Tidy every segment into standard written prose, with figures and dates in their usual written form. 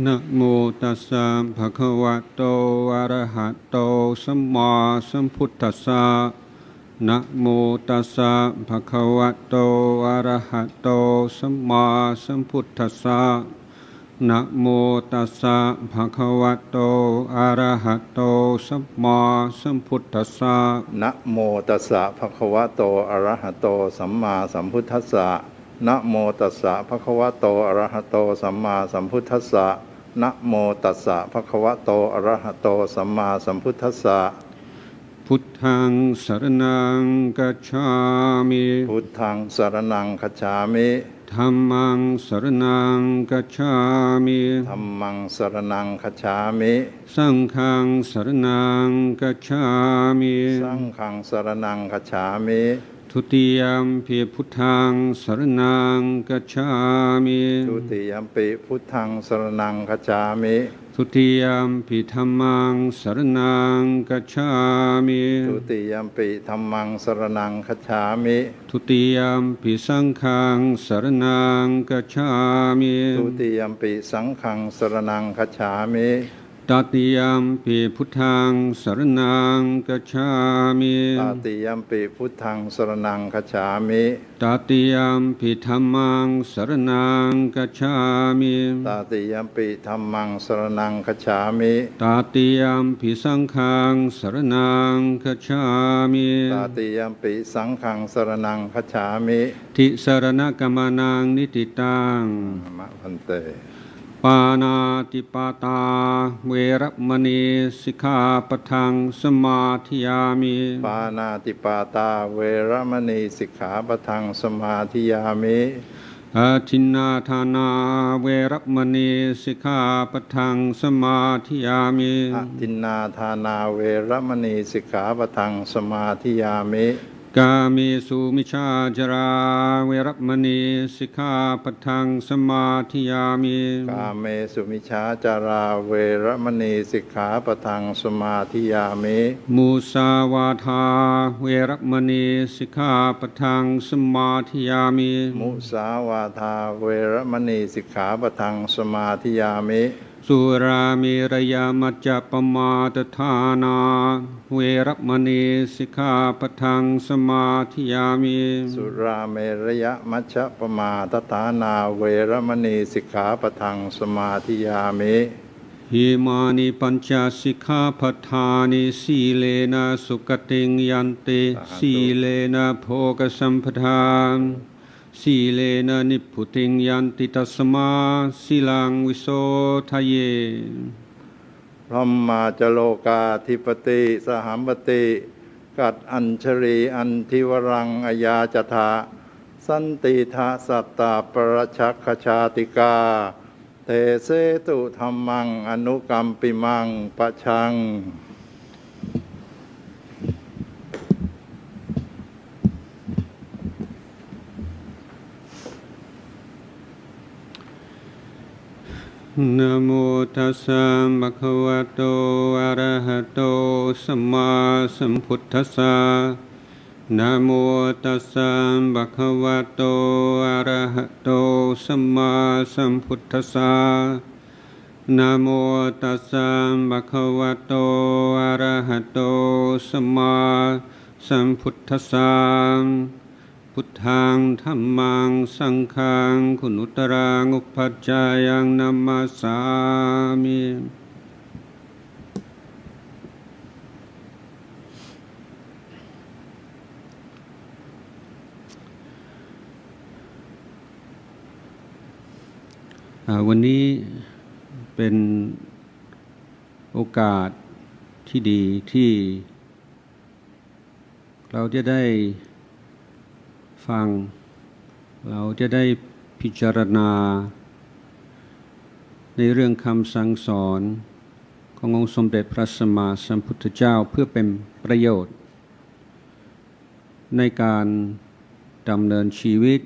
นะโมตัสสะภะคะวะโตอะระหะโตสัมมาสัมพุทธัสสะนะโมตัสสะภะคะวะโตอะระหะโตสัมมาสัมพุทธัสสะนะโมตัสสะภะคะวะโตอะระหะโตสัมมาสัมพุทธัสสะนะโมตัสสะภะคะวะโตอะระหะโตสัมมาสัมพุทธัสสะนะโมตัสสะภะคะวะโตอะระหะโตสัมมาสัมพุทธัสสะนะโมตัสสะภะคะวะโตอะระหะโตสัมมาสัมพุทธัสสะพุทธังสรณังกัจฉามิพุทธังสรณังคัจฉามิ ธัมมังสรณังกัจฉามิ ธัมมังสรณังคัจฉามิ สังฆังสรณังกัจฉามิ สังฆังสรณังคัจฉามิ ทุติยมปิพุทธังสรณังกัจฉามิ ทุติยัมปิพุทธังสรณังคัจฉามิทุติยมปิธัมมังสรณังกัจฉามิ ทุติยัมปิธัมมังสรณังคัจฉามิ ทุติยมปิสังฆังสรณังกัจฉามิ ทุติยัมปิสังฆังสรณังคัจฉามิตติยมปิพุทธังสรณังกัจฉามิ ตติยัมปิพุทธังสรณังคัจฉามิ ตติยมปิธัมมังสรณังกัจฉามิ ตติยัมปิธัมมังสรณังคัจฉามิ ตติยมปิสังฆังสรณังกัจฉามิ ตติยัมปิสังฆังสรณังคัจฉามิทิสรณกัมมานังนิติตังมะพันเตปานาติปาตาเวรมณีสิกขาปะทังสมาธิยามิปานาติปาตาเวรมณีสิกขาปะทังสมาธิยามิอาทินนาทานาเวรมณีสิกขาปะทังสมาธิยามิอทินนาทานาเวรมณีสิกขาปะทังสมาธิยามิกามิสุมิชาจาราเวรมณีสิกขาปะทังสมาธิยามิกาเมสุมิชาจาราเวรมณีสิกขาปะทังสมาธิยามิมุสาวาทาเวรมณีสิกขาปะทังสมาธิยามิมุสาวาทาเวรมณีสิกขาปะทังสมาธิยามิสุรามิรยามัจจปมาตฐานาเวรมณีสิกขาปะทังสมาธิยามิสุราเมรยมัชฌปมาตฐานาเวรมณีสิกขาปะทังสมาธิยามิหิมานิปัญจสิกขาปทานิสีเลนะสุขติงยันติสีเลนะโภคสัมปทานสีเลนะนิพพุติงยันติตัสมาสีลังวิโสทะเยพรหมาจโลกาธิปติสหัมปติกัดอัญชรีอันทิวรังอยาจทาสันติทาสัตตาปรชักขชาติกาเทเสตุธรรมังอนุกัมปิมังปะชังนะโมตัสสะภะคะวะโตอะระหะโตสัมมาสัมพุทธัสสะนะโมตัสสะภะคะวะโตอะระหะโตสัมมาสัมพุทธัสสะนะโมตัสสะภะคะวะโตอะระหะโตสัมมาสัมพุทธัสสะพุทธังธัมมังสังฆังคุณุตรังอุปัชฌายังนัมมัสสามิวันนี้เป็นโอกาสที่ดีที่เราจะได้ฟังเราจะได้พิจารณาในเรื่องคำสั่งสอนขององค์สมเด็จพระสัมมาสัมพุทธเจ้าเพื่อเป็นประโยชน์ในการดำเนินชีวิต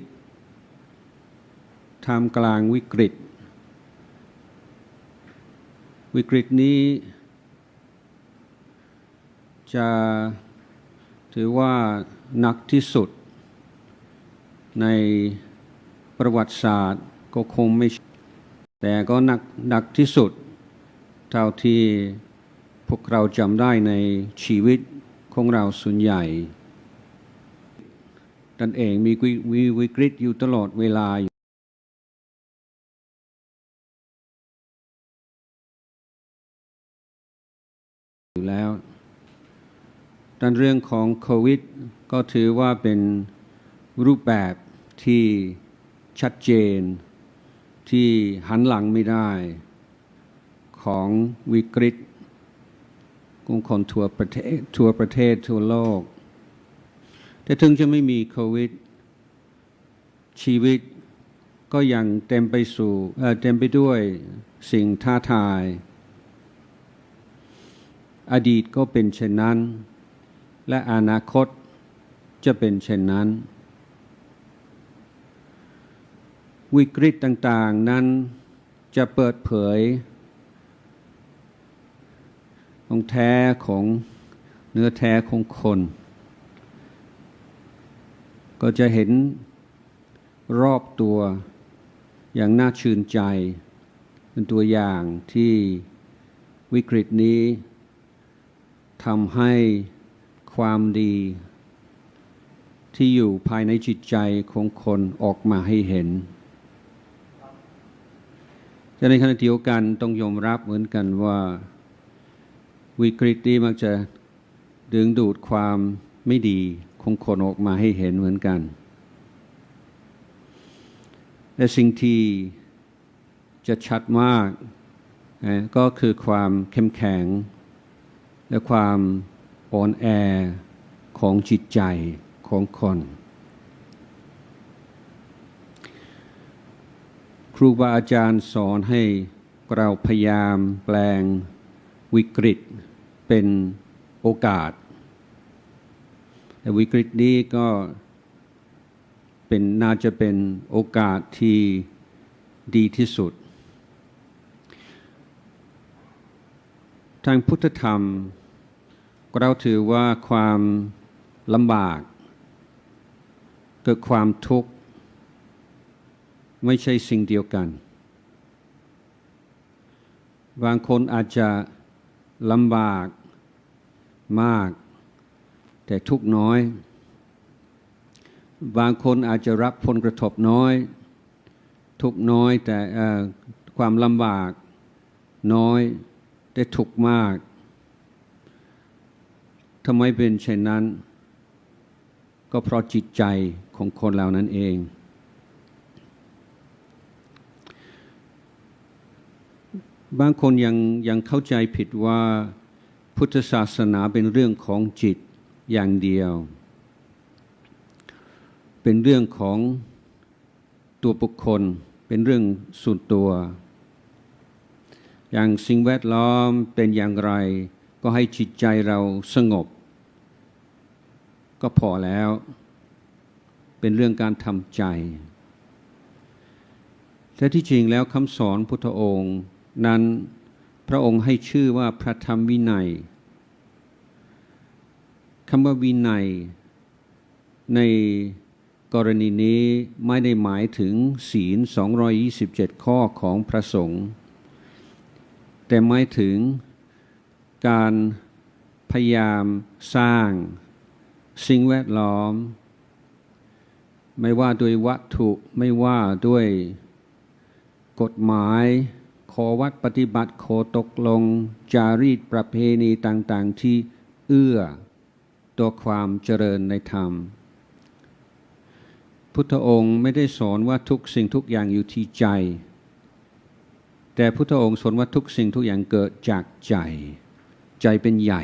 ท่ามกลางวิกฤตนี้จะถือว่าหนักที่สุดในประวัติศาสตร์ก็คงไม่ แต่ก็หนักที่สุดเท่าที่พวกเราจำได้ในชีวิตของเราส่วนใหญ่นั่นเองมีวิกฤตอยู่ตลอดเวลาอยู่แล้วด้านเรื่องของโควิดก็ถือว่าเป็นรูปแบบที่ชัดเจนที่หันหลังไม่ได้ของวิกฤตของคนทั่วประเทศทั่วโลกแต่ถึงจะไม่มีโควิดชีวิตก็ยังเต็มไปด้วยสิ่งท้าทายอดีตก็เป็นเช่นนั้นและอนาคตจะเป็นเช่นนั้นวิกฤตต่างๆนั้นจะเปิดเผยของแท้ของเนื้อแท้ของคนก็จะเห็นรอบตัวอย่างน่าชื่นใจเป็นตัวอย่างที่วิกฤตนี้ทำให้ความดีที่อยู่ภายในจิตใจของคนออกมาให้เห็นแต่ในขณะเดียวกันต้องยอมรับเหมือนกันว่าวิกฤตนี้มักจะดึงดูดความไม่ดีของคนออกมาให้เห็นเหมือนกันและสิ่งที่จะชัดมากก็คือความเข้มแข็งและความอ่อนแอของจิตใจของคนครูบาอาจารย์สอนให้เราพยายามแปลงวิกฤตเป็นโอกาสแต่วิกฤตนี้ก็น่าจะเป็นโอกาสที่ดีที่สุดทางพุทธธรรมเราถือว่าความลำบากเกิดความทุกข์ไม่ใช่สิ่งเดียวกันบางคนอาจจะลำบากมากแต่ทุกข์น้อยบางคนอาจจะรับผลกระทบน้อยทุกข์น้อยแต่ความลำบากน้อยแต่ทุกข์มากทำไมเป็นเช่นนั้นก็เพราะจิตใจของคนเหล่านั้นเองบางคนยังเข้าใจผิดว่าพุทธศาสนาเป็นเรื่องของจิตอย่างเดียวเป็นเรื่องของตัวบุคคลเป็นเรื่องส่วนตัวอย่างสิ่งแวดล้อมเป็นอย่างไรก็ให้จิตใจเราสงบก็พอแล้วเป็นเรื่องการทำใจแต่ที่จริงแล้วคำสอนพุทธองค์นั้นพระองค์ให้ชื่อว่าพระธรรมวินัยคำว่าวินัยในกรณีนี้ไม่ได้หมายถึงศีล227ข้อของพระสงฆ์แต่หมายถึงการพยายามสร้างสิ่งแวดล้อมไม่ว่าด้วยวัตถุไม่ว่าด้วยกฎหมายข้อวัดปฏิบัติข้อตกลงจารีตประเพณีต่างๆที่เอื้อต่อความเจริญในธรรมพุทธองค์ไม่ได้สอนว่าทุกสิ่งทุกอย่างอยู่ที่ใจแต่พุทธองค์สอนว่าทุกสิ่งทุกอย่างเกิดจากใจเป็นใหญ่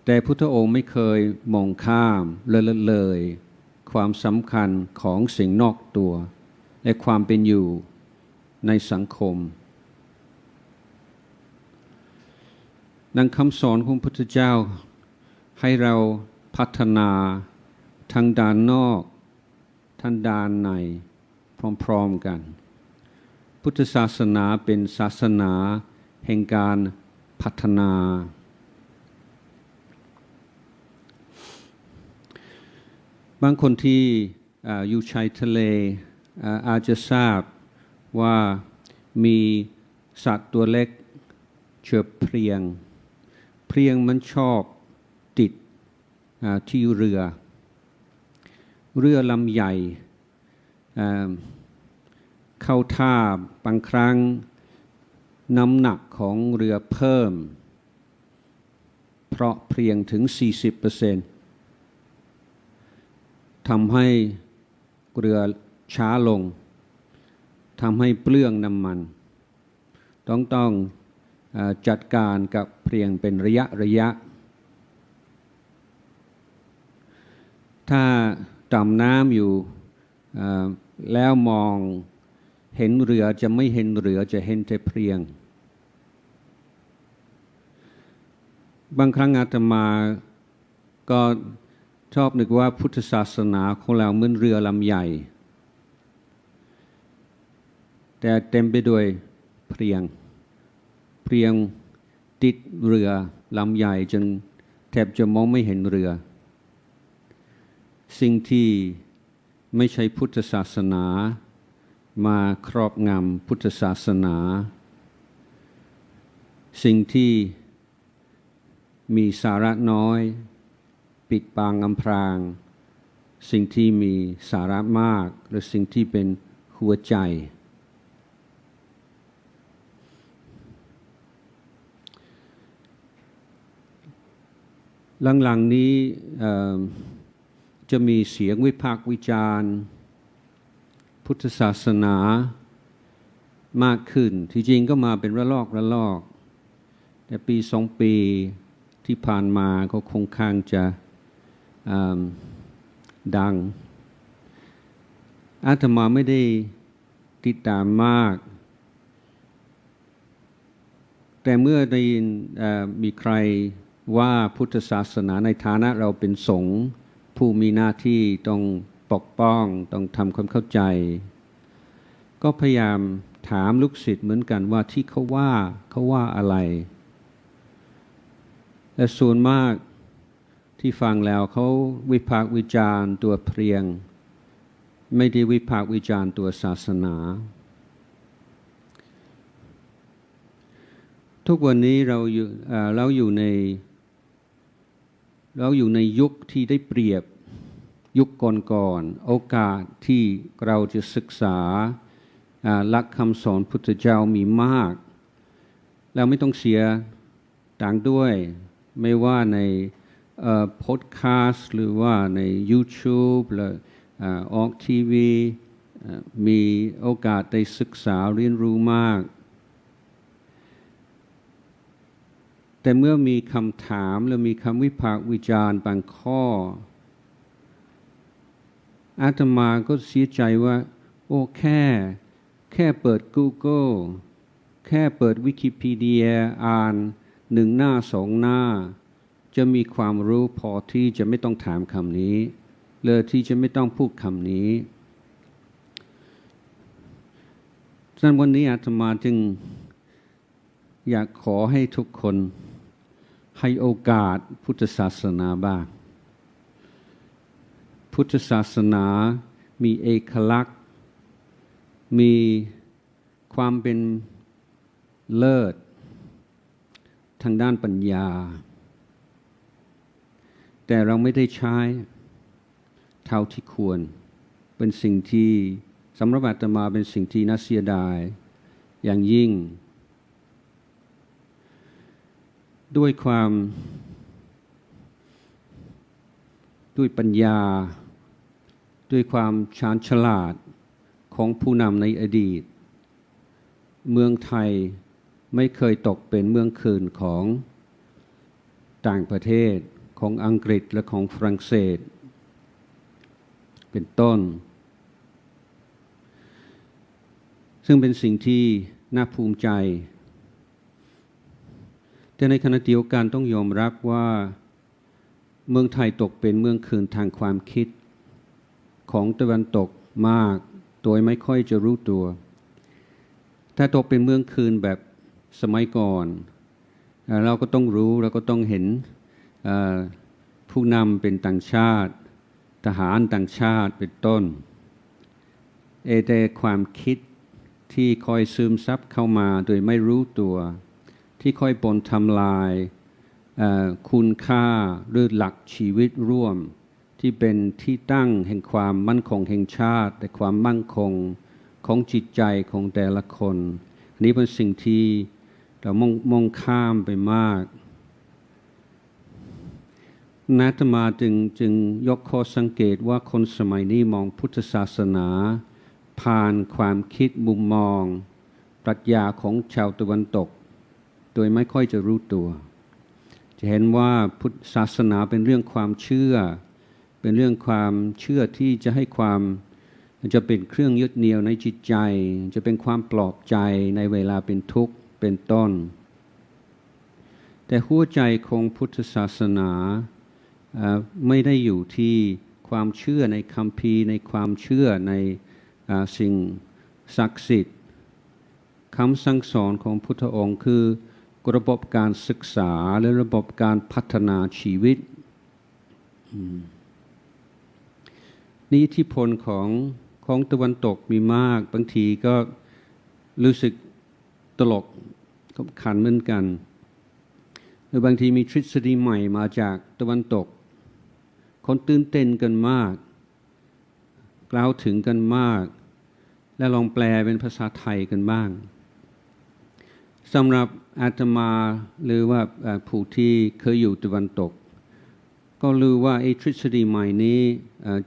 แต่พุทธองค์ไม่เคยมองข้ามเลยความสำคัญของสิ่งนอกตัวและความเป็นอยู่ในสังคมดังคำสอนของพระพุทธเจ้าให้เราพัฒนาทั้งด้านนอกทั้งด้านในพร้อมๆกันพุทธศาสนาเป็นศาสนาแห่งการพัฒนาบางคนที่อยู่ชายทะเลอาจจะทราบ ว่ามีสัตว์ตัวเล็กชื่อเพลียงมันชอบติดที่เรือลำใหญ่เข้าท่าบางครั้งน้ำหนักของเรือเพิ่มเพราะเพลียงถึง 40% ทำให้เรือช้าลงทำให้เปลืองน้ำมันต้องจัดการกับเพลียงเป็นระยะถ้าดำน้ำอยู่แล้วมองเห็นเรือจะไม่เห็นเรือจะเห็นแต่เพลียงบางครั้งอาตมาก็ชอบนึกว่าพุทธศาสนาของเราเหมือนเรือลำใหญ่แต่เต็มไปด้วยเพลียงติดเรือลำใหญ่จนแทบจะมองไม่เห็นเรือสิ่งที่ไม่ใช่พุทธศาสนามาครอบงำพุทธศาสนาสิ่งที่มีสาระน้อยปิดบังอำพรางสิ่งที่มีสาระมากหรือสิ่งที่เป็นหัวใจหลังๆนี้จะมีเสียงวิพากษ์วิจารณ์พุทธศาสนามากขึ้นที่จริงก็มาเป็นระลอกแต่ปี2 ปีที่ผ่านมาก็คงข้างจะดังอาตมาไม่ได้ติดตามมากแต่เมื่อได้ยินมีใครว่าพุทธศาสนาในฐานะเราเป็นสงฆ์ผู้มีหน้าที่ต้องปกป้องต้องทำความเข้าใจก็พยายามถามลูกศิษย์เหมือนกันว่าที่เขาว่าอะไรและส่วนมากที่ฟังแล้วเขาวิพากษ์วิจารณ์ตัวเพลียงไม่ได้วิพากษ์วิจารณ์ตัวศาสนาทุกวันนี้เราอยู่ในยุคที่ได้เปรียบยุคก่อนโอกาสที่เราจะศึกษาหลักคำสอนพุทธเจ้ามีมากแล้วไม่ต้องเสียตังค์ด้วยไม่ว่าในพอดแคสต์หรือว่าใน YouTube หรือออกทีวีมีโอกาสได้ศึกษาเรียนรู้มากแต่เมื่อมีคำถามและมีคำวิพากษ์วิจารณ์บางข้ออาตมาก็เสียใจว่าโอ้แค่เปิด Google แค่เปิดวิกิพีเดียอ่าน1 หน้า 2 หน้าจะมีความรู้พอที่จะไม่ต้องถามคำนี้เลยที่จะไม่ต้องพูดคำนี้ฉะนั้นวันนี้อาตมาจึงอยากขอให้ทุกคนให้โอกาสพุทธศาสนาบ้างพุทธศาสนามีเอกลักษณ์มีความเป็นเลิศทางด้านปัญญาแต่เราไม่ได้ใช้เท่าที่ควรเป็นสิ่งที่สำหรับอาตมาเป็นสิ่งที่น่าเสียดายอย่างยิ่งด้วยปัญญาด้วยความชาญฉลาดของผู้นำในอดีตเมืองไทยไม่เคยตกเป็นเมืองคืนของต่างประเทศของอังกฤษและของฝรั่งเศสเป็นต้นซึ่งเป็นสิ่งที่น่าภูมิใจแต่ในขณะเดียวกันต้องยอมรับว่าเมืองไทยตกเป็นเมืองคืนทางความคิดของตะวันตกมากโดยไม่ค่อยจะรู้ตัวถ้าตกเป็นเมืองคืนแบบสมัยก่อนเราก็ต้องรู้เราก็ต้องเห็นผู้นำเป็นต่างชาติทหารต่างชาติเป็นต้นแต่ความคิด ที่คอยซึมซับเข้ามาโดยไม่รู้ตัวที่คอยปนทำลายคุณค่าหรือหลักชีวิตร่วมที่เป็นที่ตั้งแห่งความมั่นคงแห่งชาติและความมั่นคงของจิตใจของแต่ละคนอันนี้เป็นสิ่งที่เรามองข้ามไปมากอาตมาจึงยกข้อสังเกตว่าคนสมัยนี้มองพุทธศาสนาผ่านความคิดมุมมองปรัชญาของชาวตะวันตกโดยไม่ค่อยจะรู้ตัวจะเห็นว่าพุทธศาสนาเป็นเรื่องความเชื่อเป็นเรื่องความเชื่อที่จะให้ความจะเป็นเครื่องยึดเหนี่ยวในจิตใจจะเป็นความปลอบใจในเวลาเป็นทุกข์เป็นต้นแต่หัวใจของพุทธศาสนาไม่ได้อยู่ที่ความเชื่อในคัมภีร์ในความเชื่อในสิ่งศักดิ์สิทธิ์คำสั่งสอนของพุทธองค์คือระบบการศึกษาและระบบการพัฒนาชีวิตนี่อิทธิพลของตะวันตกมีมากบางทีก็รู้สึกตลกขบขันเหมือนกันหรือบางทีมีทฤษฎีใหม่มาจากตะวันตกคนตื่นเต้นกันมากกล่าวถึงกันมากและลองแปลเป็นภาษาไทยกันบ้างสำหรับอาตมาหรือว่าผู้ที่เคยอยู่ตะวันตกก็รู้ว่าไอ้ทฤษฎีใหม่นี้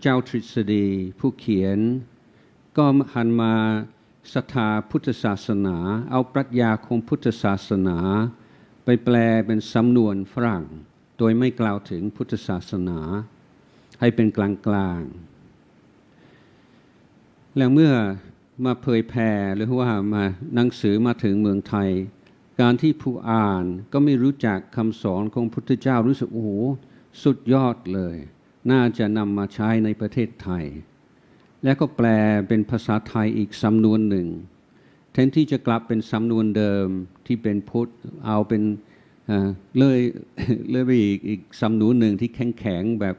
เจ้าทฤษฎีผู้เขียนก็หันมาศรัทธาพุทธศาสนาเอาปรัชญาของพุทธศาสนาไปแปลเป็นสำนวนฝรั่งโดยไม่กล่าวถึงพุทธศาสนาให้เป็นกลางๆแล้วเมื่อมาเผยแผ่หรือว่ามาหนังสือมาถึงเมืองไทยการที่ผู้อ่านก็ไม่รู้จักคำสอนของพระพุทธเจ้ารู้สึกโอ้โหสุดยอดเลยน่าจะนำมาใช้ในประเทศไทยและก็แปลเป็นภาษาไทยอีกสำนวนหนึ่งแทนที่จะกลับเป็นสำนวนเดิมที่เป็นพุทธเอาเป็นเลยไปอีกสำนวนหนึ่งที่แข็งๆแบบ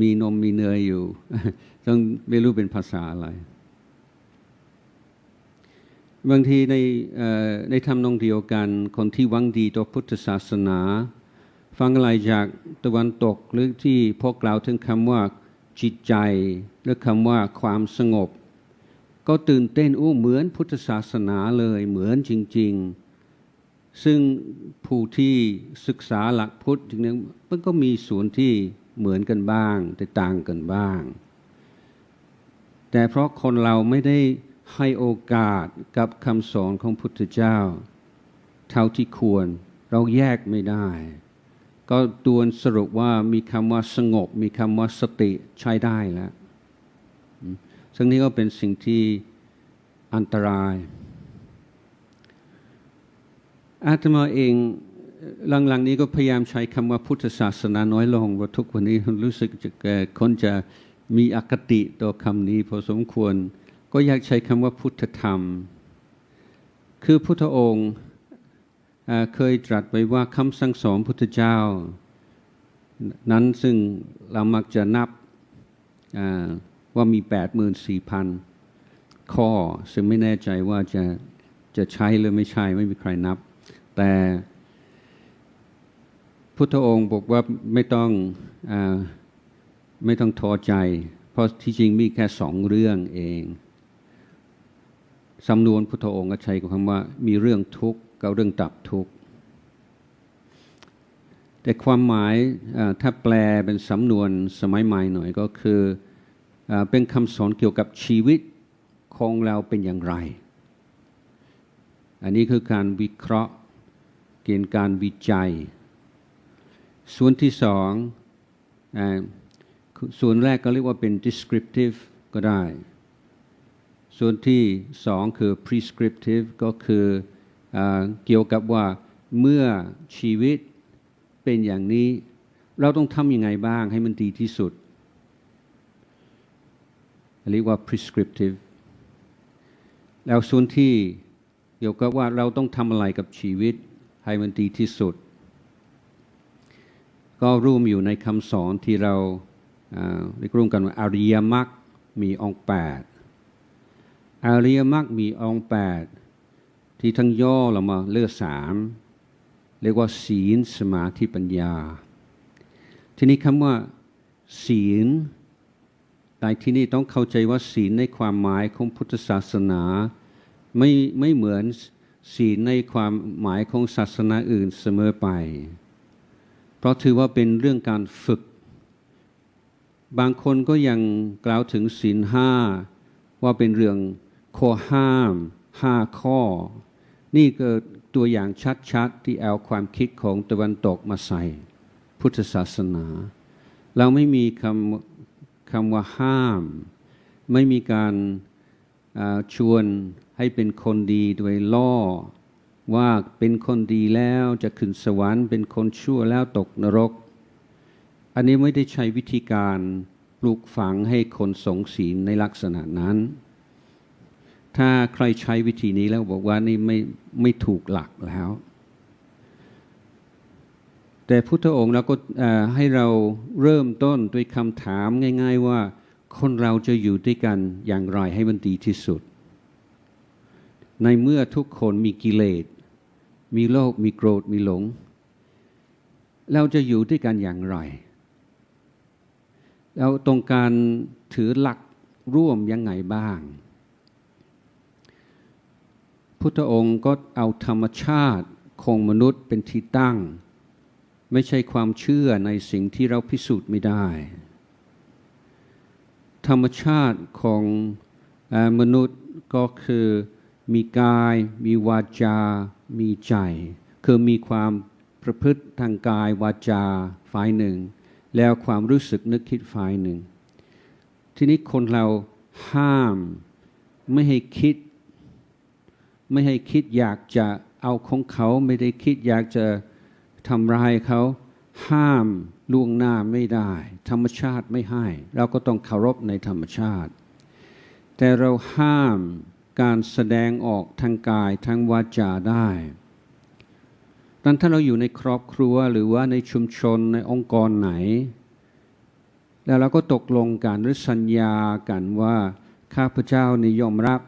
มีนมมีเนยอยู่ต้องไม่รู้เป็นภาษาอะไรบางทีในทำนองเดียวกันคนที่หวังดีต่อพุทธศาสนาฟังอะไรจากตะวันตกหรือที่พวกกล่าวถึงคำว่าจิตใจหรือคำว่าความสงบก็ตื่นเต้นเหมือนพุทธศาสนาเลยเหมือนจริงๆซึ่งผู้ที่ศึกษาหลักพุทธจริงๆมันก็มีส่วนที่เหมือนกันบ้างแต่ต่างกันบ้างแต่เพราะคนเราไม่ได้ให้โอกาสกับคำสอนของพุทธเจ้าเท่าที่ควรเราแยกไม่ได้ก็ตัวสรุปว่ามีคำว่าสงบมีคำว่าสติใช้ได้แล้วซึ่งนี้ก็เป็นสิ่งที่อันตรายอาตมาเองหลังๆนี้ก็พยายามใช้คำว่าพุทธศาสนาน้อยลงเพราะทุกวันนี้รู้สึกคนจะมีอคติต่อคำนี้พอสมควรก็อยากใช้คำว่าพุทธธรรมคือพุทธองค์เคยตรัสไว้ว่าคำสั่งสอนพุทธเจ้านั้นซึ่งเรามักจะนับว่ามี 84,000 ข้อซึ่งไม่แน่ใจว่าจะใช้หรือไม่ใช่ไม่มีใครนับแต่พุทธองค์บอกว่าไม่ต้องท้อใจเพราะที่จริงมีแค่2 เรื่องเองสำนวนพุทธองค์ก็ใช้คำว่ามีเรื่องทุกข์กับเรื่องดับทุกข์แต่ความหมายถ้าแปลเป็นสำนวนสมัยใหม่หน่อยก็คือเป็นคำสอนเกี่ยวกับชีวิตของเราเป็นอย่างไรอันนี้คือการวิเคราะห์เกณฑ์การวิจัยส่วนที่2ส่วนแรกก็เรียกว่าเป็น descriptive ก็ได้ส่วนที่2คือ prescriptive ก็คือเกี่ยวกับว่าเมื่อชีวิตเป็นอย่างนี้เราต้องทำยังไงบ้างให้มันดีที่สุดเรียกว่า prescriptive แล้วส่วนที่เกี่ยวกับว่าเราต้องทำอะไรกับชีวิตให้มันดีที่สุดก็รวมอยู่ในคำสอนที่เราเรียกร่วมกันว่าอริยมรรคมีองค์ 8 อริยมรรคมีองค์8ที่ทั้งย่อลงมาเลือก3เรียกว่าศีลสมาธิปัญญาทีนี้คำว่าศีลในที่นี้ต้องเข้าใจว่าศีลในความหมายของพุทธศาสนาไม่เหมือนศีลในความหมายของศาสนาอื่นเสมอไปเพราะถือว่าเป็นเรื่องการฝึกบางคนก็ยังกล่าวถึงศีล5ว่าเป็นเรื่องข้อห้าม5ข้อนี่ก็ตัวอย่างชัดๆที่เอาความคิดของตะวันตกมาใส่พุทธศาสนาเราไม่มีคำว่าห้ามไม่มีการชวนให้เป็นคนดีโดยล่อว่าเป็นคนดีแล้วจะขึ้นสวรรค์เป็นคนชั่วแล้วตกนรกอันนี้ไม่ได้ใช้วิธีการปลูกฝังให้คนสงศีลในลักษณะนั้นถ้าใครใช้วิธีนี้แล้วบอกว่านี่ไม่ถูกหลักแล้วแต่พุทธองค์เราก็ให้เราเริ่มต้นด้วยคำถามง่ายๆว่าคนเราจะอยู่ด้วยกันอย่างไรให้มันดีที่สุดในเมื่อทุกคนมีกิเลสมีโลภมีโกรธมีหลงเราจะอยู่ด้วยกันอย่างไรเราต้องการถือหลักร่วมยังไงบ้างพุทธองค์ก็เอาธรรมชาติของมนุษย์เป็นที่ตั้งไม่ใช่ความเชื่อในสิ่งที่เราพิสูจน์ไม่ได้ธรรมชาติของมนุษย์ก็คือมีกายมีวาจามีใจคือมีความประพฤติทางกายวาจาฝ่ายหนึ่งแล้วความรู้สึกนึกคิดฝ่ายหนึ่งทีนี้คนเราห้ามไม่ให้คิดอยากจะเอาของเขาไม่ได้คิดอยากจะทำร้ายเขาห้ามล่วงหน้าไม่ได้ธรรมชาติไม่ให้เราก็ต้องเคารพในธรรมชาติแต่เราห้ามการแสดงออกทางกายทางวาจาได้ดังนั้นถ้าเราอยู่ในครอบครัวหรือว่าในชุมชนในองค์กรไหนแล้วเราก็ตกลงกันหรือสัญญากันว่าข้าพเจ้านี่ยอมรับ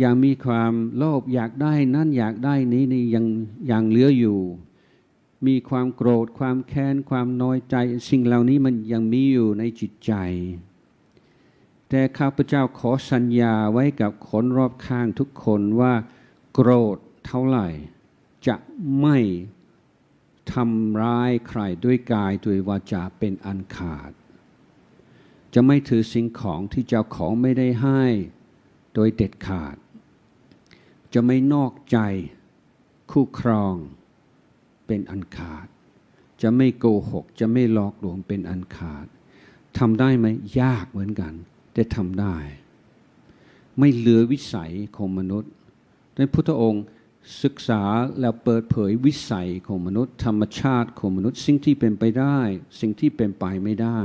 ยังมีความโลภอยากได้นั่นอยากได้นี้นี่ยังเหลืออยู่มีความโกรธความแค้นความน้อยใจสิ่งเหล่านี้มันยังมีอยู่ในจิตใจแต่ข้าพเจ้าขอสัญญาไว้กับคนรอบข้างทุกคนว่าโกรธเท่าไหร่จะไม่ทำร้ายใครด้วยกายด้วยวาจาเป็นอันขาดจะไม่ถือสิ่งของที่เจ้าของไม่ได้ให้โดยเด็ดขาดจะไม่นอกใจคู่ครองเป็นอันขาดจะไม่โกหกจะไม่หลอกลวงเป็นอันขาดทำได้ไหมยากเหมือนกันแต่ทำได้ไม่เหลือวิสัยของมนุษย์ในพุทธองค์ศึกษาแล้วเปิดเผยวิสัยของมนุษย์ธรรมชาติของมนุษย์สิ่งที่เป็นไปได้สิ่งที่เป็นไปไม่ได้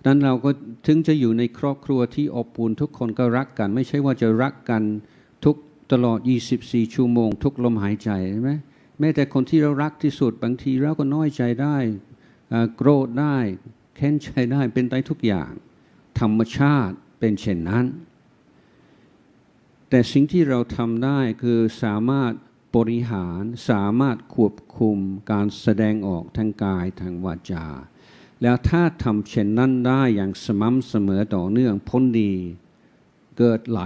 นั้นเราก็ถึงจะอยู่ในครอบครัวที่อบอุ่นทุกคนก็รักกันไม่ใช่ว่าจะรักกันทุกตลอด24ชั่วโมงทุกลมหายใจใช่ไหมแม้แต่คนที่เรารักที่สุดบางทีเราก็น้อยใจได้โกรธได้แค้นใจได้เป็นได้ทุกอย่างธรรมชาติเป็นเช่นนั้นแต่สิ่งที่เราทำได้คือสามารถบริหารสามารถควบคุมการแสดงออกทางกายทางวาจาแล้วถ้าทำเช่นนั้นได้อย่างสม่ำเสมอต่อเนื่องผลดีเกิดห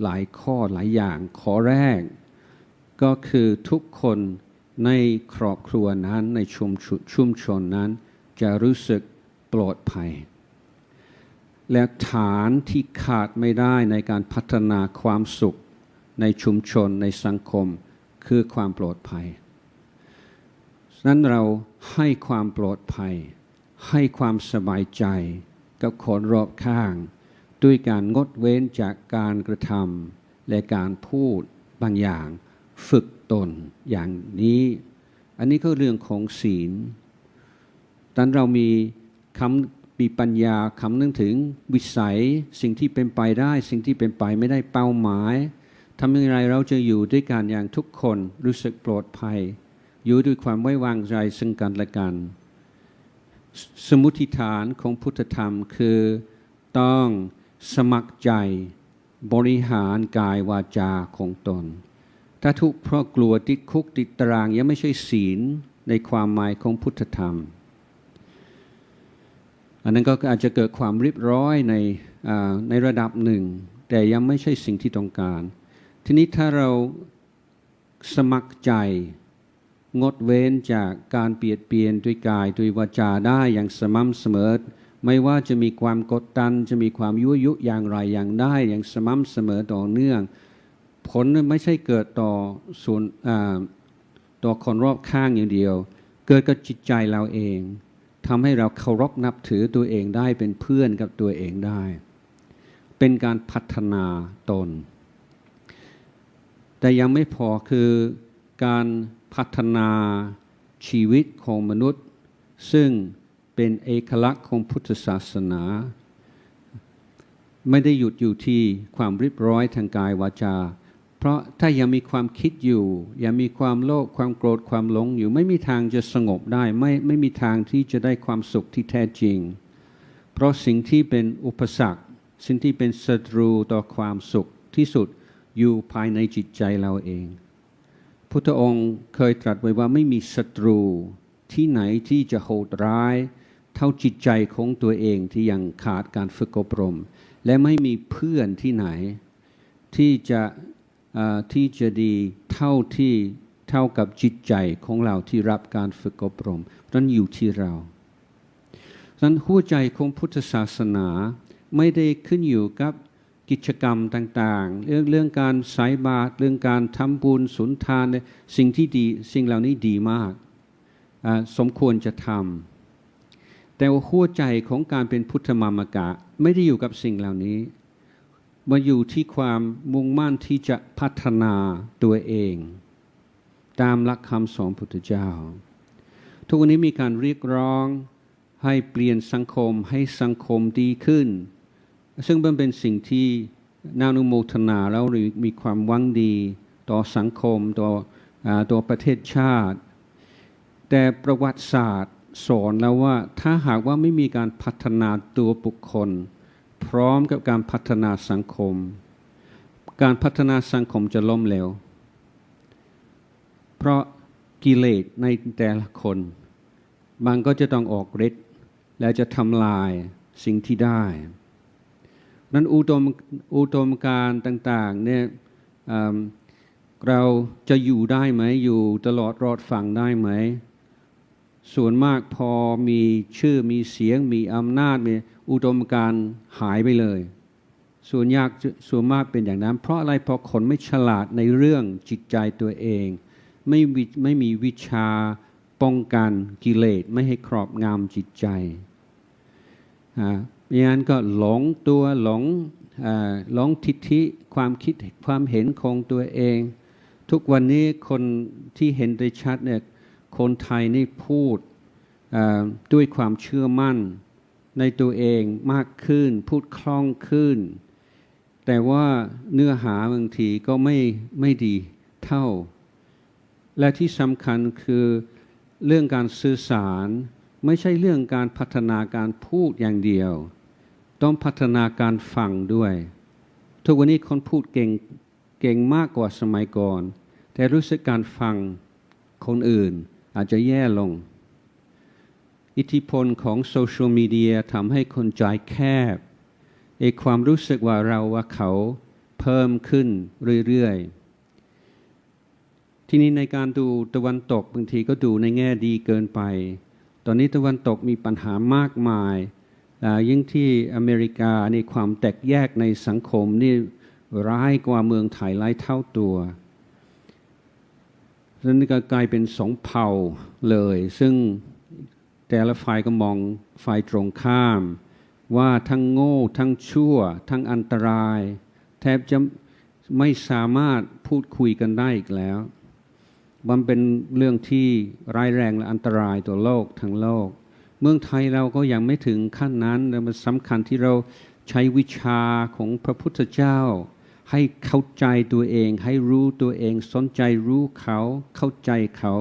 ลายข้อหลายอย่างข้อแรกก็คือทุกคนในครอบครัวนั้นในชุมชนนั้นจะรู้สึกปลอดภัยและฐานที่ขาดไม่ได้ในการพัฒนาความสุขในชุมชนในสังคมคือความปลอดภัยนั้นเราให้ความปลอดภัยให้ความสบายใจกับคนรอบข้างด้วยการงดเว้นจากการกระทำและการพูดบางอย่างฝึกตนอย่างนี้อันนี้ก็เรื่องของศีลดังนั้นเรามีปัญญาคำนึงถึงวิสัยสิ่งที่เป็นไปได้สิ่งที่เป็นไปไม่ได้เป้าหมายทำอย่างไรเราจะอยู่ด้วยกันอย่างทุกคนรู้สึกปลอดภัยอยู่ด้วยความไว้วางใจซึ่งกันและกันสมุทิฐานของพุทธธรรมคือต้องสมัครใจ บริหารกายวาจาของตนถ้าทุกข์เพราะกลัวติดคุกติดตารางยังไม่ใช่ศีลในความหมายของพุทธธรรมอันนั้นก็อาจจะเกิดความเรียบร้อยในระดับหนึ่งแต่ยังไม่ใช่สิ่งที่ต้องการทีนี้ถ้าเราสมัครใจงดเว้นจากการเบียดเบียนด้วยกายด้วยวาจาได้อย่างสม่ำเสมอไม่ว่าจะมีความกดดันจะมีความยั่วยุอย่างไรอย่างได้อย่างสม่ำเสมอต่อเนื่องผลไม่ใช่เกิดต่อคนรอบข้างอย่างเดียวเกิดกับจิตใจเราเองทำให้เราเคารพนับถือตัวเองได้เป็นเพื่อนกับตัวเองได้เป็นการพัฒนาตนแต่ยังไม่พอคือการพัฒนาชีวิตของมนุษย์ซึ่งเป็นเอกลักษณ์ของพุทธศาสนาไม่ได้หยุดอยู่ที่ความเรียบร้อยทางกายวาจาเพราะถ้ายังมีความคิดอยู่ยังมีความโลภความโกรธความหลงอยู่ไม่มีทางจะสงบได้ไม่มีทางที่จะได้ความสุขที่แท้จริงเพราะสิ่งที่เป็นอุปสรรคสิ่งที่เป็นศัตรูต่อความสุขที่สุดอยู่ภายในจิตใจเราเองพุทธองค์เคยตรัสไว้ว่าไม่มีศัตรูที่ไหนที่จะโหดร้ายเท่าจิตใจของตัวเองที่ยังขาดการฝึกอบรมและไม่มีเพื่อนที่ไหนที่จะดีเท่ากับจิตใจของเราที่รับการฝึกอบรมนั้นอยู่ที่เราฉะนั้นหัวใจของพุทธศาสนาไม่ได้ขึ้นอยู่กับกิจกรรมต่างๆเรื่องการใส่บาตรเรื่องการทำบุญสุนทานสิ่งที่ดีสิ่งเหล่านี้ดีมากสมควรจะทำแต่หัวใจของการเป็นพุทธมามกะไม่ได้อยู่กับสิ่งเหล่านี้มาอยู่ที่ความมุ่งมั่นที่จะพัฒนาตัวเองตามหลักคำสอนพุทธเจ้าทุกวันนี้มีการเรียกร้องให้เปลี่ยนสังคมให้สังคมดีขึ้นซึ่งมันเป็นสิ่งที่น่าอนุโมทนาแล้วมีความหวังดีต่อสังคมต่อประเทศชาติแต่ประวัติศาสตร์สอนแล้วว่าถ้าหากว่าไม่มีการพัฒนาตัวบุคคลพร้อมกับการพัฒนาสังคมการพัฒนาสังคมจะล้มเหลวเพราะกิเลสในแต่ละคนมันก็จะต้องออกฤทธิ์และจะทำลายสิ่งที่ได้นั้นอุดมการณ์ต่างๆเนี่ยเราจะอยู่ได้ไหมอยู่ตลอดรอดฝั่งได้ไหมส่วนมากพอมีชื่อมีเสียงมีอำนาจมีอุดมการณ์หายไปเลยส่วนมากเป็นอย่างนั้นเพราะอะไรเพราะคนไม่ฉลาดในเรื่องจิตใจตัวเองไม่มีวิชาป้องกันกิเลสไม่ให้ครอบงำจิตใจอย่างนั้นก็หลงตัวหลงทิฏฐิความคิดความเห็นของตัวเองทุกวันนี้คนที่เห็นได้ชัดเนี่ยคนไทยนี่พูดด้วยความเชื่อมั่นในตัวเองมากขึ้นพูดคล่องขึ้นแต่ว่าเนื้อหาบางทีก็ไม่ดีเท่าและที่สำคัญคือเรื่องการสื่อสารไม่ใช่เรื่องการพัฒนาการพูดอย่างเดียวต้องพัฒนาการฟังด้วยทุกวันนี้คนพูดเก่งมากกว่าสมัยก่อนแต่รู้สึกการฟังคนอื่นอาจจะแย่ลงอิทธิพลของโซเชียลมีเดียทำให้คนใจแคบความรู้สึกว่าเราว่าเขาเพิ่มขึ้นเรื่อยๆทีนี้ในการดูตะวันตกบางทีก็ดูในแง่ดีเกินไปตอนนี้ตะวันตกมีปัญหามากมายยิ่งที่อเมริกาในความแตกแยกในสังคมนี่ร้ายกว่าเมืองไทยหลายเท่าตัวฉะนั้นก็กลายเป็นสองเผ่าเลยซึ่งแต่ละฝ่ายก็มองฝ่ายตรงข้ามว่าทั้งโง่ทั้งชั่วทั้งอันตรายแทบจะไม่สามารถพูดคุยกันได้อีกแล้วมันเป็นเรื่องที่ร้ายแรงและอันตรายต่อโลกทั้งโลกเมืองไทยเราก็ยังไม่ถึงขั้นนั้นแต่มันสำคัญที่เราใช้วิชาของพระพุทธเจ้าให้เข้าใจตัวเองให้รู้ตัวเองสนใจรู้เขาเข้าใจเขา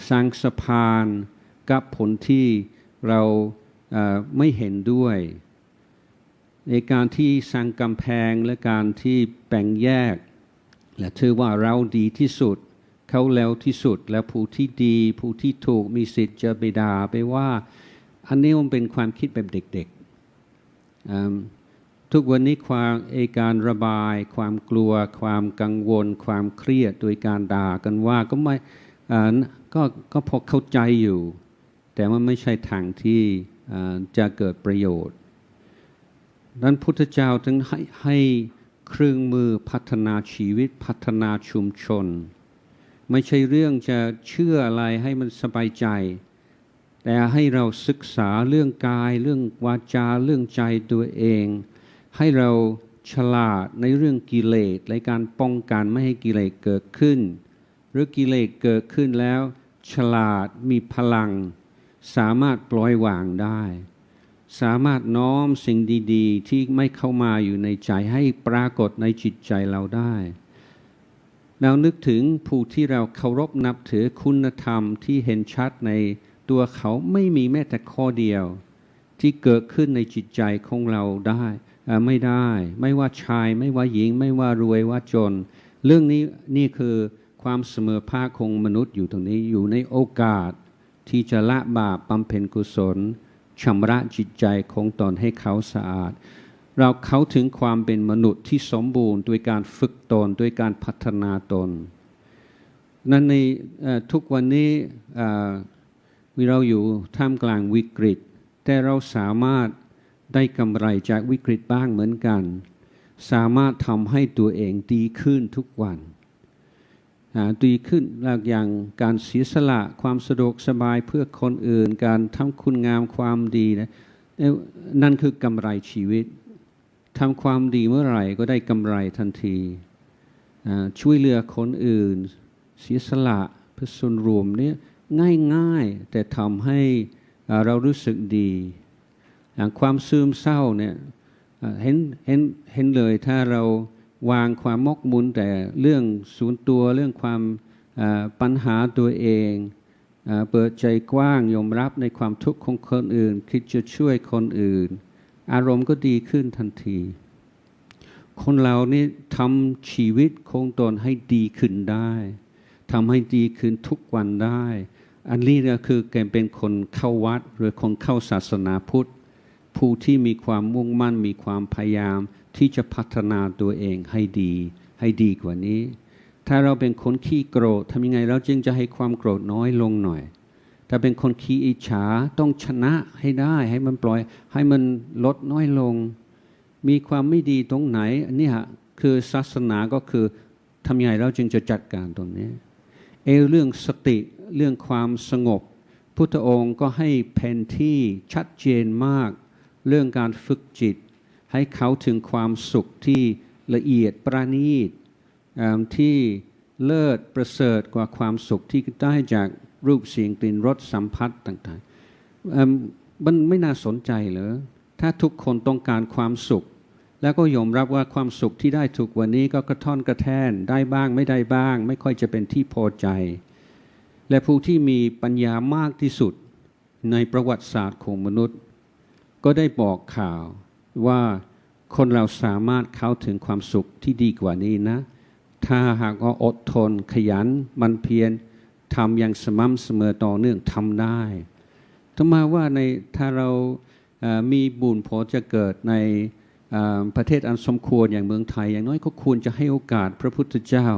สร้างสะพานกับผลที่เราไม่เห็นด้วย ในการที่สร้างกำแพงและการที่แบ่งแยกและถือว่าเราดีที่สุดเขาแล้วที่สุดและผู้ที่ดีผู้ที่ถูกมีสิทธิ์จะไปด่าไปว่าอันนี้มันเป็นความคิดแบบเด็กๆทุกวันนี้การระบายความกลัวความกังวลความเครียดโดยการด่ากันว่าก็ไม่ก็พอเข้าใจอยู่แต่มันไม่ใช่ทางที่จะเกิดประโยชน์นั้นพุทธเจ้าถึงให้เครื่องมือพัฒนาชีวิตพัฒนาชุมชนไม่ใช่เรื่องจะเชื่ออะไรให้มันสบายใจแต่ให้เราศึกษาเรื่องกายเรื่องวาจาเรื่องใจตัวเองให้เราฉลาดในเรื่องกิเลสในการป้องกันไม่ให้กิเลสเกิดขึ้นหรือกิเลสเกิดขึ้นแล้วฉลาดมีพลังสามารถปล่อยวางได้สามารถน้อมสิ่งดีๆที่ไม่เข้ามาอยู่ในใจให้ปรากฏในจิตใจเราได้เรานึกถึงผู้ที่เราเคารพนับถือคุณธรรมที่เห็นชัดในตัวเขาไม่มีแม้แต่ข้อเดียวที่เกิดขึ้นในจิตใจของเราได้ไม่ได้ไม่ว่าชายไม่ว่าหญิงไม่ว่ารวยว่าจนเรื่องนี้นี่คือความเสมอภาคของมนุษย์อยู่ตรงนี้อยู่ในโอกาสที่จะละบาปบำเพ็ญกุศลชำระจิตใจของตนให้เขาสะอาดเราเข้าถึงความเป็นมนุษย์ที่สมบูรณ์ด้วยการฝึกตนด้วยการพัฒนาตนนั้นในทุกวันนี้เราอยู่ท่ามกลางวิกฤตแต่เราสามารถได้กำไรจากวิกฤตบ้างเหมือนกันสามารถทำให้ตัวเองดีขึ้นทุกวันดีขึ้นอย่างการเสียสละความสะดวกสบายเพื่อคนอื่นการทำคุณงามความดีนะนั่นคือกำไรชีวิตทำความดีเมื่อไหร่ก็ได้กำไรทันทีช่วยเหลือคนอื่นเสียสละเพื่อส่วนรวมนี้ง่ายๆแต่ทำให้เรารู้สึกดีอย่างความซึมเศร้าเนี่ยเห็นเลยถ้าเราวางความมกมุ่นแต่เรื่องส่วนตัวเรื่องความปัญหาตัวเองเปิดใจกว้างยอมรับในความทุกข์ของคนอื่นคิดจะช่วยคนอื่นอารมณ์ก็ดีขึ้นทันทีคนเรานี่ทำชีวิตของตนให้ดีขึ้นได้ทำให้ดีขึ้นทุกวันได้อันนี้ก็คือการเป็นคนเข้าวัดหรือคนเข้าศาสนาพุทธผู้ที่มีความมุ่งมั่นมีความพยายามที่จะพัฒนาตัวเองให้ดีกว่านี้ถ้าเราเป็นคนขี้โกรธทำยังไงเราจึงจะให้ความโกรธน้อยลงหน่อยถ้าเป็นคนขี้อิจฉาต้องชนะให้ได้ให้มันปล่อยให้มันลดน้อยลงมีความไม่ดีตรงไหนอันนี้คือศาสนาก็คือทำยังไงเราจึงจะจัดการตรงนี้เรื่องสติเรื่องความสงบพุทธองค์ก็ให้แผนที่ชัดเจนมากเรื่องการฝึกจิตให้เขาถึงความสุขที่ละเอียดประณีตที่เลิศประเสริฐกว่าความสุขที่ได้จากรูปเสียงกลิ่นรสสัมผัสต่างๆมันไม่น่าสนใจเหรอถ้าทุกคนต้องการความสุขแล้วก็ยอมรับว่าความสุขที่ได้ทุกวันนี้ก็กระท่อนกระแท่นได้บ้างไม่ได้บ้างไม่ค่อยจะเป็นที่พอใจและผู้ที่มีปัญญามากที่สุดในประวัติศาสตร์ของมนุษย์ก็ได้บอกข่าวว่าคนเราสามารถเข้าถึงความสุขที่ดีกว่านี้นะถ้าหากว่าอดทนขยันมันเพียรทำอย่างสม่ำเสมอต่อเนื่องทำได้ถ้ามาว่าถ้าเรามีบุญพอจะเกิดในประเทศอันสมควรอย่างเมืองไทยอย่างน้อยก็ควรจะให้โอกาสพระพุทธเจ้า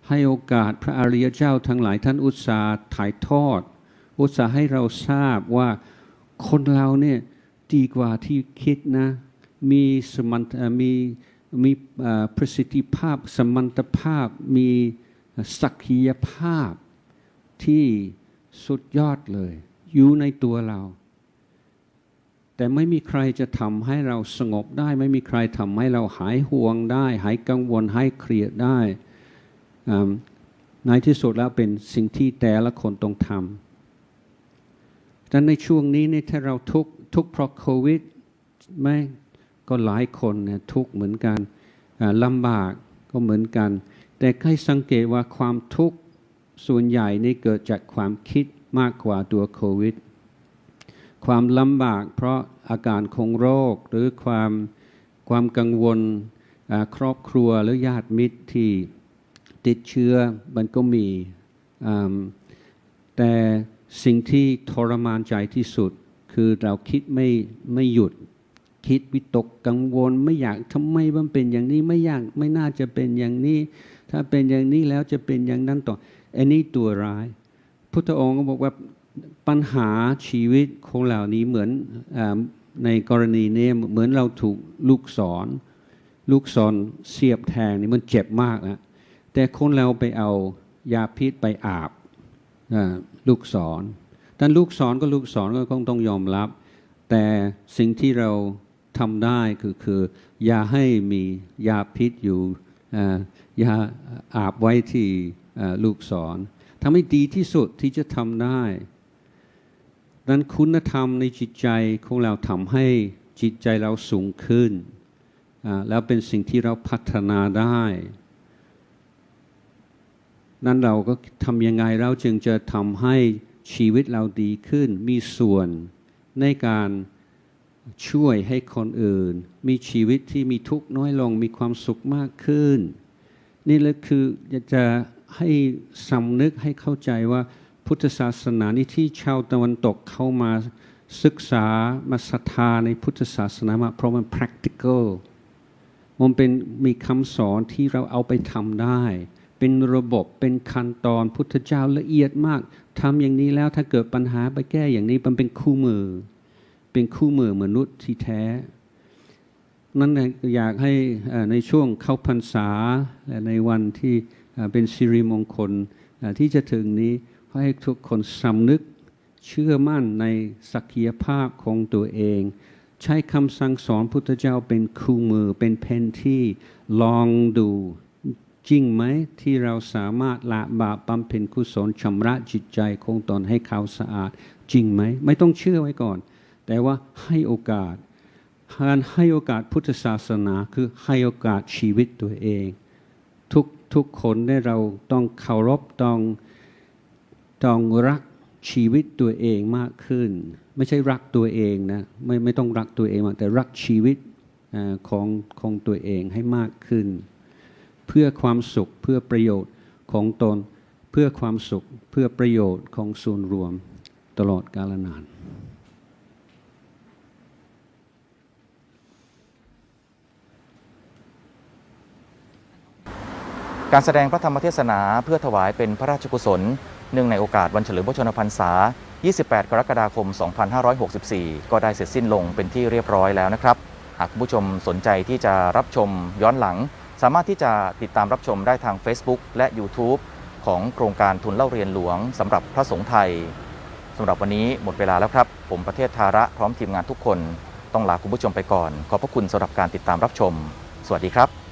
ให้โอกาสพระอริยเจ้าทั้งหลายท่านอุตส่าห์ถ่ายทอดอุตส่าห์ให้เราทราบว่าคนเราเนี่ยดีกว่าที่คิดนะมีประสิทธิภาพสมรรถภาพมีศักยภาพที่สุดยอดเลยอยู่ในตัวเราแต่ไม่มีใครจะทำให้เราสงบได้ไม่มีใครทำให้เราหายห่วงได้หายกังวลหายเครียดได้ในที่สุดแล้วเป็นสิ่งที่แต่ละคนต้องทำแต่ในช่วงนี้ถ้าเราทุกข์เพราะโควิดไหมก็หลายคนเนี่ยทุกข์เหมือนกันลำบากก็เหมือนกันแต่ให้สังเกตว่าความทุกข์ส่วนใหญ่นี่เกิดจากความคิดมากกว่าตัวโควิดความลำบากเพราะอาการของโรคหรือความ ความกังวลครอบครัวหรือญาติมิตรที่ติดเชื้อมันก็มีแต่สิ่งที่ทรมานใจที่สุดคือเราคิดไม่หยุดคิดวิตกกังวลไม่อยากทำไมมันเป็นอย่างนี้ไม่น่าจะเป็นอย่างนี้ถ้าเป็นอย่างนี้แล้วจะเป็นอย่างนั้นต่ออันนี้ตัวร้ายพุทธองค์ก็บอกว่าปัญหาชีวิตของเหล่านี้เหมือนในกรณีนี้เหมือนเราถูกลูกศรเสียบแทงนี่มันเจ็บมากนะแต่คนเราไปเอายาพิษไปอาบลูกศรแต่ลูกศรก็คงต้องยอมรับแต่สิ่งที่เราทำได้คืออย่าให้มียาพิษอยู่อย่าอาบไว้ที่ลูกศรทำให้ดีที่สุดที่จะทำได้นั้นคุณธรรมในจิตใจของเราทำให้จิตใจเราสูงขึ้นแล้วเป็นสิ่งที่เราพัฒนาได้นั้นเราก็ทำยังไงเราจึงจะทำให้ชีวิตเราดีขึ้นมีส่วนในการช่วยให้คนอื่นมีชีวิตที่มีทุกข์น้อยลงมีความสุขมากขึ้นนี่แหละคือจะให้สำนึกให้เข้าใจว่าพุทธศาสนานี่ที่ชาวตะวันตกเข้ามาศึกษามาศรัทธาในพุทธศาสนาเพราะมัน practical มันมีคำสอนที่เราเอาไปทำได้เป็นระบบเป็นขั้นตอนพุทธเจ้าละเอียดมากทำอย่างนี้แล้วถ้าเกิดปัญหาไปแก้อย่างนี้มันเป็นคู่มือมนุษย์ที่แท้นั้นอยากให้ในช่วงเข้าพรรษาและในวันที่เป็นสิริมงคลที่จะถึงนี้ให้ทุกคนสำนึกเชื่อมั่นในศักยภาพของตัวเองใช้คำสั่งสอนพุทธเจ้าเป็นคู่มือเป็นแผนที่ลองดูจริงไหมที่เราสามารถละบาปบำเพ็ญกุศลชำระจิตใจของตนให้ขาวสะอาดจริงไหมไม่ต้องเชื่อไว้ก่อนแต่ว่าให้โอกาสพุทธศาสนาคือให้โอกาสชีวิตตัวเองทุกคนได้เราต้องเคารพต้องรักชีวิตตัวเองมากขึ้นไม่ใช่รักตัวเองนะไม่ต้องรักตัวเองมากแต่รักชีวิตของตัวเองให้มากขึ้นเพื่อความสุขเพื่อประโยชน์ของตนเพื่อความสุขเพื่อประโยชน์ของส่วนรวมตลอดกาลนานการแสดงพระธรรมเทศนาเพื่อถวายเป็นพระราชกุศลเนื่องในโอกาสวันเฉลิมพระชนมพรรษา 28 กรกฎาคม 2564 ก็ได้เสร็จสิ้นลงเป็นที่เรียบร้อยแล้วนะครับหากผู้ชมสนใจที่จะรับชมย้อนหลังสามารถที่จะติดตามรับชมได้ทาง Facebook และ YouTube ของโครงการทุนเล่าเรียนหลวงสำหรับพระสงฆ์ไทยสำหรับวันนี้หมดเวลาแล้วครับผมประเทศธาระพร้อมทีมงานทุกคนต้องลาคุณผู้ชมไปก่อนขอบพระคุณสำหรับการติดตามรับชมสวัสดีครับ